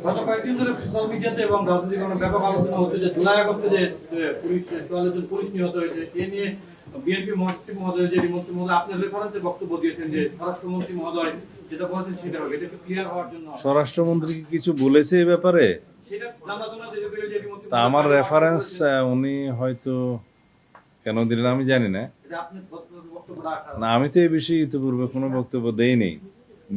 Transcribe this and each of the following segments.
গত কয়েকদিন ধরে সোশ্যাল মিডিয়াতে এবং রাজনৈতিক ব্যাপক আলোচনা হচ্ছে যে জুলাই আগস্টে যে পুলিশ 44 জন পুলিশ নিহত হয়েছে এ নিয়ে বিএনপি মহাসচিব মহোদয় যে মন্ত্রী মহোদয় আপনার রেফারেন্সে বক্তব্য দিয়েছেন যে স্বরাষ্ট্রমন্ত্রী মহোদয় যেটা বলেছেন সেটা হবে, এটা একটু ক্লিয়ার হওয়ার জন্য। স্বরাষ্ট্রমন্ত্রী কি কিছু বলেছে এই ব্যাপারে? সেটা জানা জানা যে মন্ত্রী তা আমার রেফারেন্স উনি হয়তো কেন দিলেন আমি জানি না। এটা আপনি বক্তব্য রাখা না, আমি তো এই বিষয়ে ইতিপূর্বে কোনো বক্তব্য দেইনি।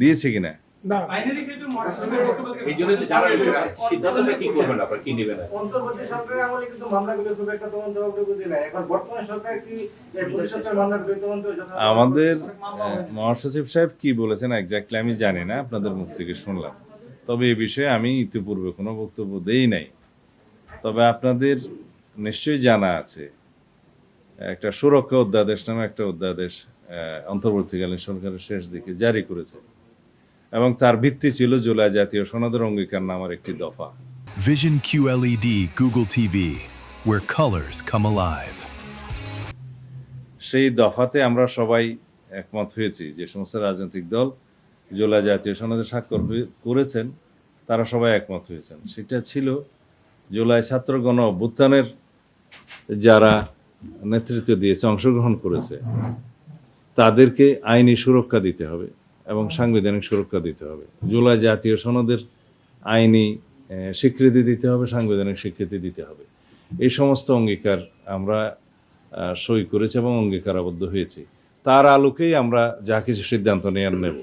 দিয়েছি কিনা? বাইনারি ক্ষেত্রে মহাসচিবের বক্তব্য এই জন্য তো জানার বিষয়টা সিদ্ধান্তটা কি করবেন আপনারা, কি নেবেন? অন্তর্বর্তী সরকারের আমলে কিন্তু মামলাগুলো খুব একটা তদন্ত অগ্রগতি নাই। এখন বর্তমান সরকার কি এই পুলিশ হত্যার মামলাগুলো তদন্ত আমাদের মহাসচিব সাহেব কি বলেছেন এক্স্যাক্টলি আমি জানি না, আপনাদের মুখ থেকে শুনলাম। তবে এই বিষয়ে আমি ইতিপূর্বে কোনো বক্তব্য দেই নাই। তবে আপনাদের নিশ্চয়ই জানা আছে একটা সুরক্ষা অধ্যাদেশ নামে একটা অধ্যাদেশ অন্তর্বর্তীকালীন সরকারের শেষ দিকে জারি করেছে এবং তার ভিত্তি ছিল জুলাই জাতীয় সনদের অঙ্গীকার নামার একটি দফা। Vision QLED Google TV, where colors come alive. সেই দফাতে আমরা সবাই একমত হয়েছি, যে সমস্ত রাজনৈতিক দল জুলাই জাতীয় সনদে স্বাক্ষর করেছেন তারা সবাই একমত হয়েছেন। সেটা ছিল জুলাই ছাত্র গণ অভ্যুত্থানের যারা নেতৃত্ব দিয়েছে, অংশগ্রহণ করেছে, তাদেরকে আইনি সুরক্ষা দিতে হবে এবং সাংবিধানিক সুরক্ষা দিতে হবে। জুলাই জাতীয় সনদের আইনি স্বীকৃতি দিতে হবে, সাংবিধানিক স্বীকৃতি দিতে হবে। এই সমস্ত অঙ্গীকার আমরা সই করেছি এবং অঙ্গীকারাবদ্ধ হয়েছি। তার আলোকেই আমরা যা কিছু সিদ্ধান্ত নেওয়ার নেব।